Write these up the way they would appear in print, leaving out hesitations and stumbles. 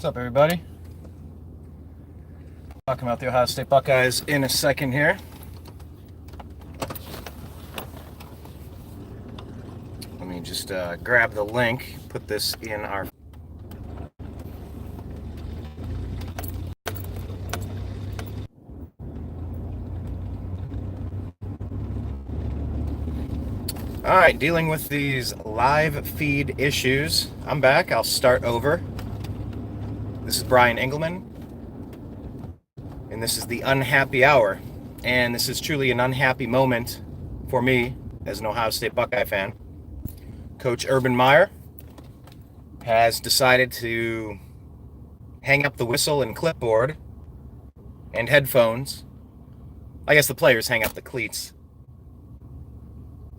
What's up, everybody? Talking about the Ohio State Buckeyes in a second here. Let me just grab the link, put this in our... Alright, dealing with these live feed issues. I'm back. I'll start over. This is Brian Engelman, and this is the Unhappy Hour. And this is truly an unhappy moment for me as an Ohio State Buckeye fan. Coach Urban Meyer has decided to hang up the whistle and clipboard and headphones. I guess the players hang up the cleats.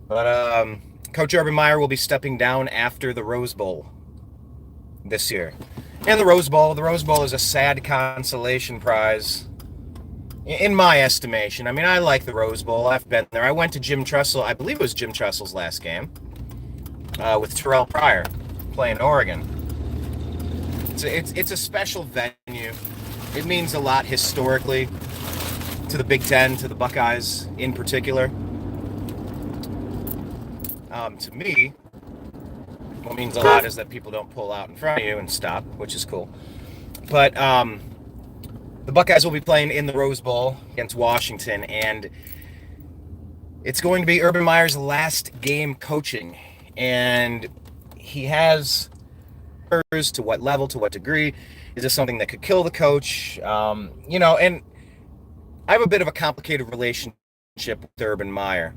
But Coach Urban Meyer will be stepping down after the Rose Bowl this year. And the Rose Bowl is a sad consolation prize, in my estimation. I mean, I like the Rose Bowl. I've been there. I went to Jim Tressel, I believe it was Jim Tressel's last game, with Terrell Pryor playing Oregon. It's a special venue. It means a lot historically to the Big Ten, to the Buckeyes in particular. To me, what means a lot is that people don't pull out in front of you and stop, which is cool. But the Buckeyes will be playing in the Rose Bowl against Washington, and it's going to be Urban Meyer's last game coaching. And he has to what level, to what degree. Is this something that could kill the coach? And I have a bit of a complicated relationship with Urban Meyer.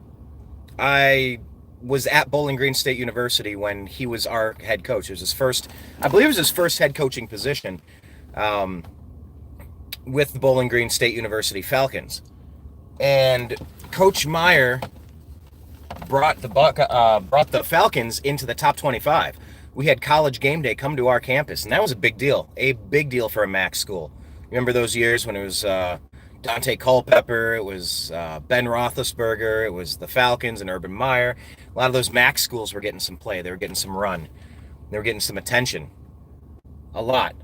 I was at Bowling Green State University when he was our head coach. It was his first, I believe it was his first head coaching position with the Bowling Green State University Falcons. And Coach Meyer brought the Falcons into the top 25. We had College Game Day come to our campus, and that was a big deal for a MAC school. Remember those years when it was Dante Culpepper, it was Ben Roethlisberger, it was the Falcons and Urban Meyer. A lot of those MAC schools were getting some play. They were getting some run. They were getting some attention. A lot.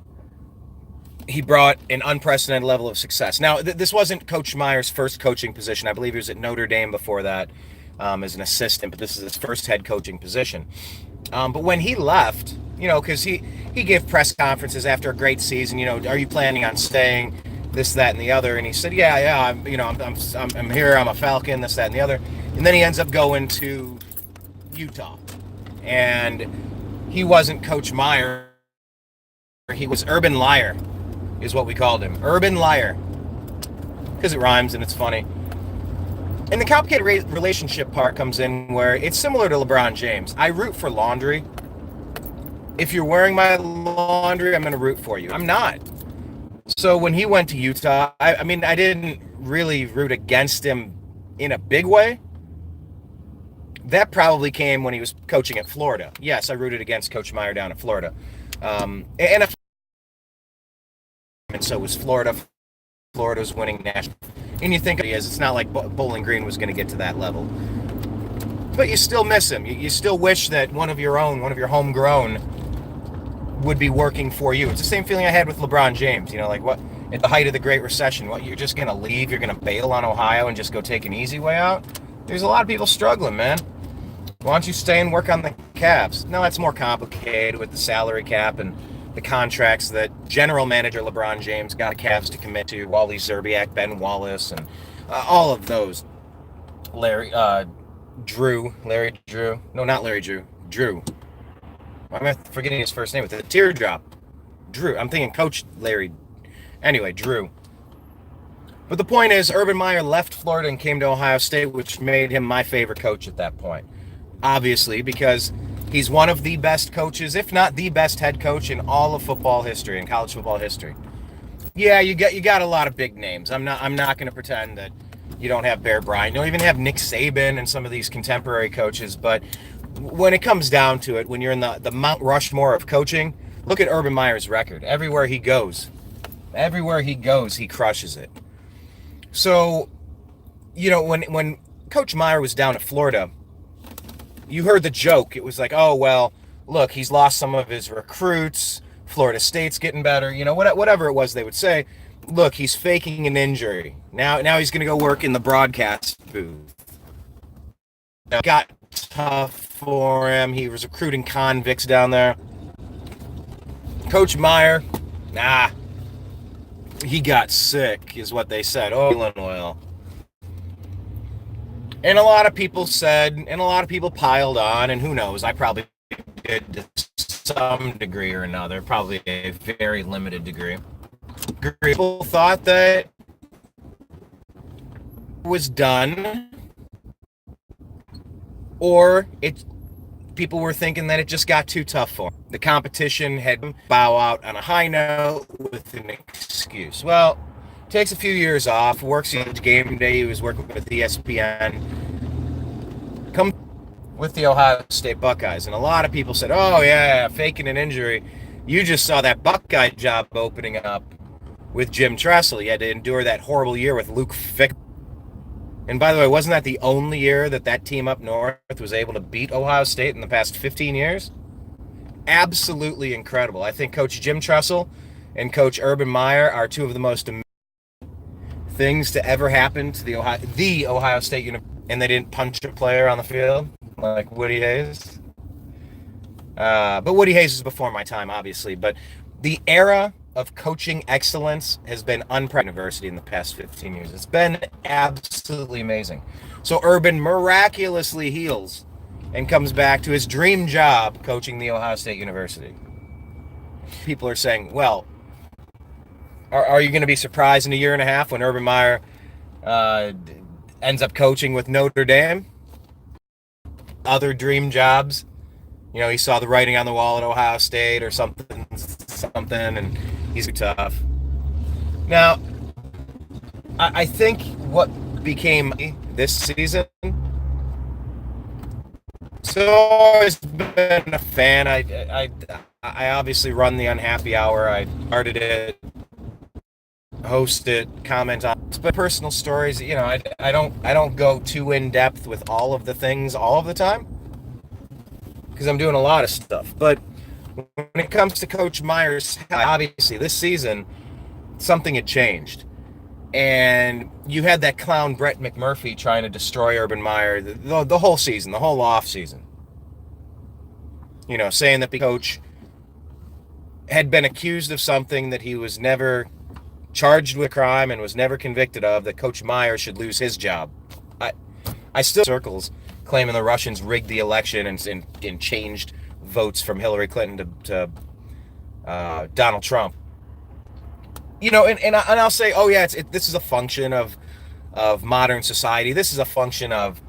He brought an unprecedented level of success. Now, this wasn't Coach Meyer's first coaching position. I believe he was at Notre Dame before that as an assistant, but this is his first head coaching position. But when he left, because he gave press conferences after a great season, are you planning on staying? This, that, and the other, and he said, yeah, I'm here, I'm a Falcon, this, that, and the other, and then he ends up going to Utah, and he wasn't Coach Meyer, he was Urban Liar, is what we called him, Urban Liar, because it rhymes and it's funny. And the complicated relationship part comes in where it's similar to LeBron James. I root for laundry. If you're wearing my laundry, I'm going to root for you. I'm not. So when he went to Utah, I didn't really root against him in a big way. That probably came when he was coaching at Florida. Yes, I rooted against Coach Meyer down at Florida. And so was Florida. Florida was winning national. And you think it's not like Bowling Green was going to get to that level. But you still miss him. You still wish that one of your homegrown would be working for you. It's the same feeling I had with LeBron James. What at the height of the Great Recession, you're just going to leave? You're going to bail on Ohio and just go take an easy way out? There's a lot of people struggling, man. Why don't you stay and work on the caps? No, that's more complicated with the salary cap and the contracts that general manager LeBron James got Cavs to commit to. Wally Zerbiak, Ben Wallace, and all of those. Larry Drew. No, not Larry Drew. Drew. Why am I forgetting his first name with the teardrop? Drew. I'm thinking Coach Larry. Anyway, Drew. But the point is, Urban Meyer left Florida and came to Ohio State, which made him my favorite coach at that point. Obviously, because he's one of the best coaches, if not the best head coach in all of football history, in college football history. Yeah, you got a lot of big names. I'm not going to pretend that you don't have Bear Bryant. You don't even have Nick Saban and some of these contemporary coaches, but when it comes down to it, when you're in the Mount Rushmore of coaching, look at Urban Meyer's record. Everywhere he goes, he crushes it. So, when Coach Meyer was down at Florida, you heard the joke. It was like, oh, well, look, he's lost some of his recruits. Florida State's getting better. Whatever it was they would say. Look, he's faking an injury. Now he's going to go work in the broadcast booth. It got tough for him. He was recruiting convicts down there. Coach Meyer, he got sick, is what they said. Oh, oil. And a lot of people said, and a lot of people piled on, and who knows, I probably did to some degree or another, probably a very limited degree. People thought that it was done, or people were thinking that it just got too tough for him. The competition had bow out on a high note with an excuse. Well, takes a few years off, works College Game Day. He was working with ESPN. Come with the Ohio State Buckeyes. And a lot of people said, oh, yeah, faking an injury. You just saw that Buckeye job opening up with Jim Tressel. You had to endure that horrible year with Luke Fick. And by the way, wasn't that the only year that team up north was able to beat Ohio State in the past 15 years? Absolutely incredible. I think Coach Jim Tressel and Coach Urban Meyer are two of the most amazing things to ever happen to the Ohio State University. And they didn't punch a player on the field like Woody Hayes. But Woody Hayes is before my time, obviously. But the era of coaching excellence has been unprecedented university in the past 15 years. It's been absolutely amazing. So Urban miraculously heals and comes back to his dream job coaching the Ohio State University. People are saying, well, are you going to be surprised in a year and a half when Urban Meyer ends up coaching with Notre Dame? Other dream jobs. He saw the writing on the wall at Ohio State or something, and he's tough. Now, I think what became this season, so I've always been a fan. I obviously run the Unhappy Hour. I started it, host it, comment on it. But personal stories, I don't go too in depth with all of the things all of the time, because I'm doing a lot of stuff. But when it comes to Coach Meyer's, obviously this season, something had changed. And you had that clown Brett McMurphy trying to destroy Urban Meyer the whole season, the whole off season. Saying that the coach had been accused of something that he was never charged with crime and was never convicted of, that Coach Meyer should lose his job. I still circles claiming the Russians rigged the election and changed votes from Hillary Clinton to Donald Trump. And I'll say, oh yeah, this is a function of modern society. This is a function of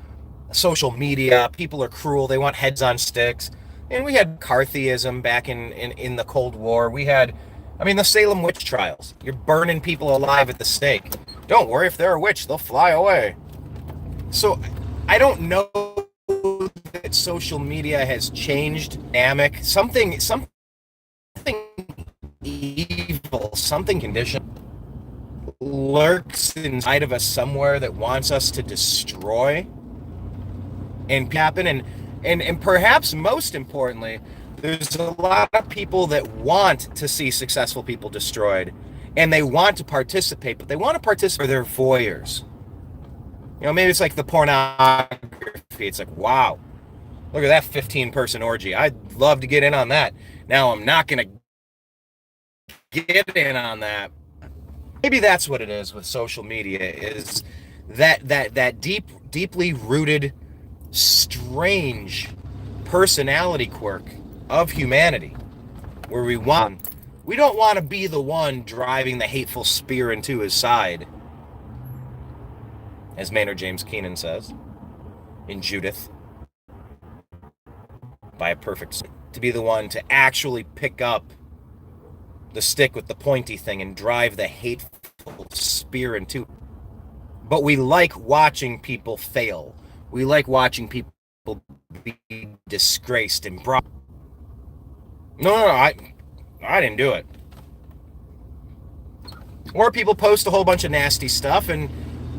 social media. People are cruel. They want heads on sticks. And we had McCarthyism back in the Cold War. We had, the Salem witch trials. You're burning people alive at the stake. Don't worry, if they're a witch, they'll fly away. So I don't know that social media has changed dynamic. Something evil, something conditioned lurks inside of us somewhere that wants us to destroy and happen. And perhaps most importantly, there's a lot of people that want to see successful people destroyed, and they want to participate, but they want to participate for their voyeurs. Maybe it's like the pornography. It's like, wow, look at that 15-person orgy. I'd love to get in on that. Now I'm not going to get in on that. Maybe that's what it is with social media, is that deeply rooted, strange personality quirk of humanity, where we don't want to be the one driving the hateful spear into his side, as Maynard James Keenan says in Judith, by a perfect, to be the one to actually pick up the stick with the pointy thing and drive the hateful spear into. But we like watching people fail. We like watching people be disgraced and brought. No, I didn't do it. Or people post a whole bunch of nasty stuff, and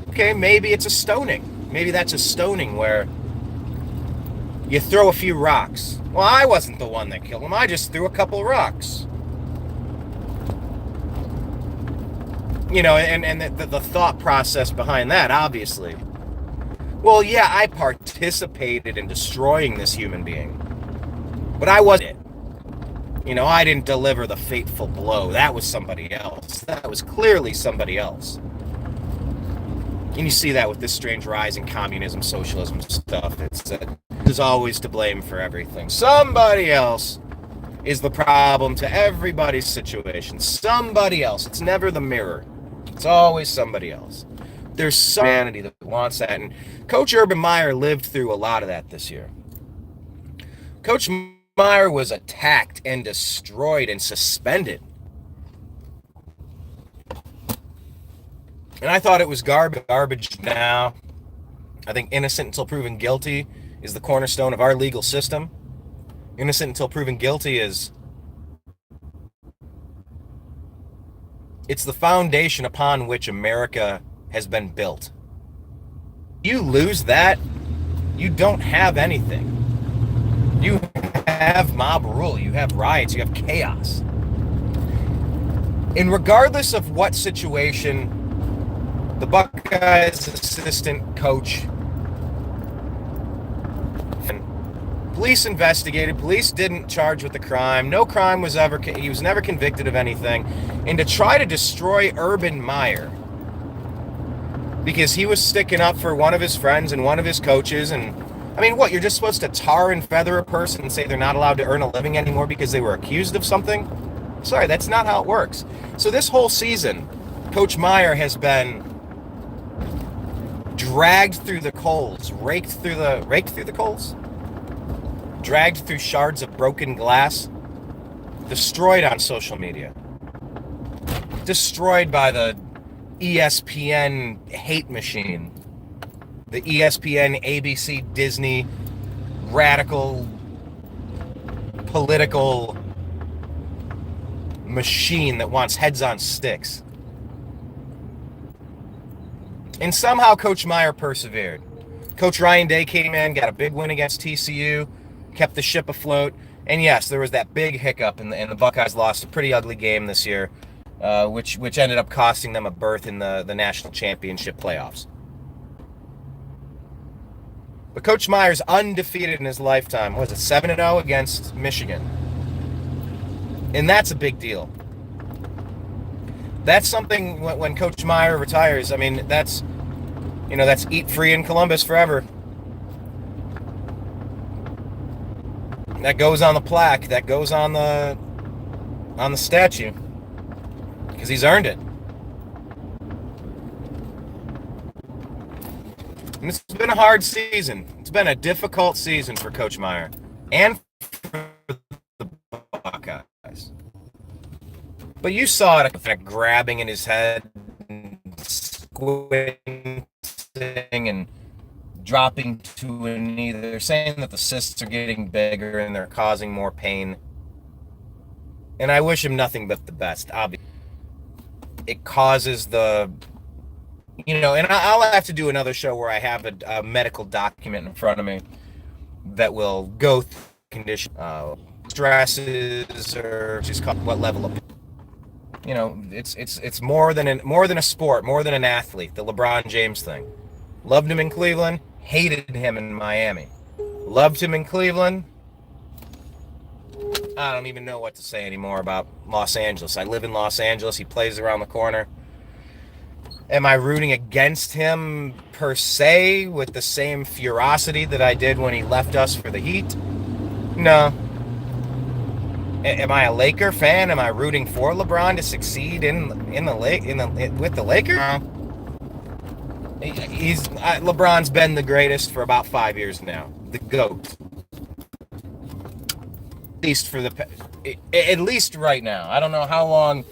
okay, maybe it's a stoning. Maybe that's a stoning where you throw a few rocks. Well, I wasn't the one that killed him. I just threw a couple rocks. and the thought process behind that, obviously. Well, yeah, I participated in destroying this human being, but I wasn't. I didn't deliver the fateful blow. That was somebody else. That was clearly somebody else. And you see that with this strange rise in communism, socialism stuff. There's always to blame for everything. Somebody else is the problem to everybody's situation. Somebody else. It's never the mirror. It's always somebody else. There's some humanity that wants that. And Coach Urban Meyer lived through a lot of that this year. Coach Meyer was attacked and destroyed and suspended. And I thought it was garbage now. I think innocent until proven guilty is the cornerstone of our legal system. Innocent until proven guilty it's the foundation upon which America has been built. You lose that, you don't have anything. You have mob rule, you have riots, you have chaos. And regardless of what situation the Buckeyes assistant coach, police investigated, police didn't charge with the crime, no crime was ever, he was never convicted of anything, and to try to destroy Urban Meyer because he was sticking up for one of his friends and one of his coaches. And I mean, what, you're just supposed to tar and feather a person and say they're not allowed to earn a living anymore because they were accused of something? Sorry, that's not how it works. So this whole season, Coach Meyer has been dragged through the coals, raked through the coals, dragged through shards of broken glass, destroyed on social media, destroyed by the ESPN hate machine, the ESPN, ABC, Disney, radical, political machine that wants heads on sticks. And somehow Coach Meyer persevered. Coach Ryan Day came in, got a big win against TCU, kept the ship afloat. And yes, there was that big hiccup, and the Buckeyes lost a pretty ugly game this year, which ended up costing them a berth in the national championship playoffs. But Coach Meyer's undefeated in his lifetime. Was it 7-0 against Michigan? And that's a big deal. That's something when Coach Meyer retires. I mean, that's eat free in Columbus forever. That goes on the plaque. That goes on the statue. Because he's earned it. And it's been a hard season. It's been a difficult season for Coach Meyer. And for the Buckeyes. But you saw it kind of grabbing in his head, and squinting and dropping to a knee. They're saying that the cysts are getting bigger and they're causing more pain. And I wish him nothing but the best, obviously. It causes and I'll have to do another show where I have a medical document in front of me that will go through condition, stresses, or just what level of, it's more than a sport, more than an athlete. The LeBron James thing. Loved him in Cleveland, hated him in Miami. Loved him in Cleveland. I don't even know what to say anymore about Los Angeles. I live in Los Angeles. He plays around the corner. Am I rooting against him per se with the same ferocity that I did when he left us for the Heat? No. Am I a Laker fan? Am I rooting for LeBron to succeed with the Lakers? No. LeBron's been the greatest for about 5 years now. The GOAT. At least right now. I don't know how long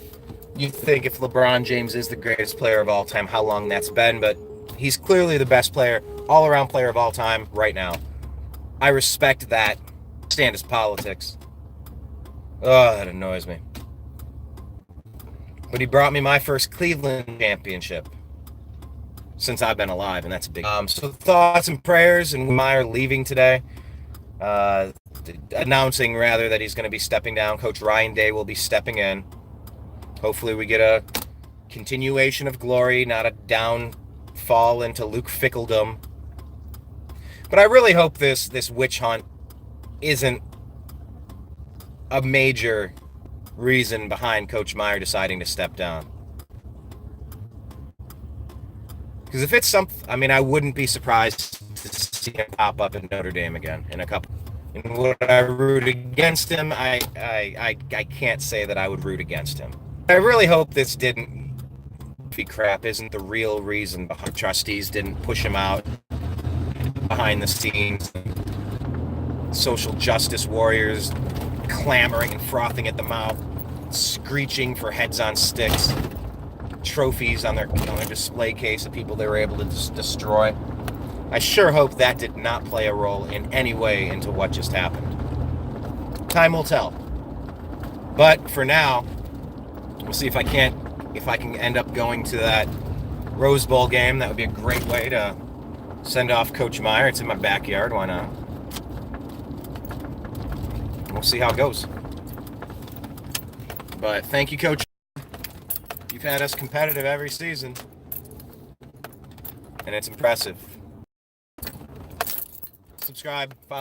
you think, if LeBron James is the greatest player of all time, how long that's been, but he's clearly the best player, all-around player of all time right now. I respect that. Stand his politics. Oh, that annoys me. But he brought me my first Cleveland championship since I've been alive, and that's a big. So thoughts and prayers, and Meyer leaving today. Announcing rather that he's going to be stepping down. Coach Ryan Day will be stepping in. Hopefully we get continuation of glory, not a downfall into Luke Fickledom. But I really hope this witch hunt isn't a major reason behind Coach Meyer deciding to step down. Because if it's something, I mean, I wouldn't be surprised to see him pop up in Notre Dame again in a couple. And would I root against him? I can't say that I would root against him. I really hope this crap isn't the real reason behind trustees didn't push him out behind the scenes. Social justice warriors clamoring and frothing at the mouth, screeching for heads on sticks, trophies on their display case of people they were able to destroy. I sure hope that did not play a role in any way into what just happened. Time will tell. But for now, we'll see if I can end up going to that Rose Bowl game. That would be a great way to send off Coach Meyer. It's in my backyard. Why not? We'll see how it goes. But thank you, Coach. You've had us competitive every season, and it's impressive. Subscribe, follow.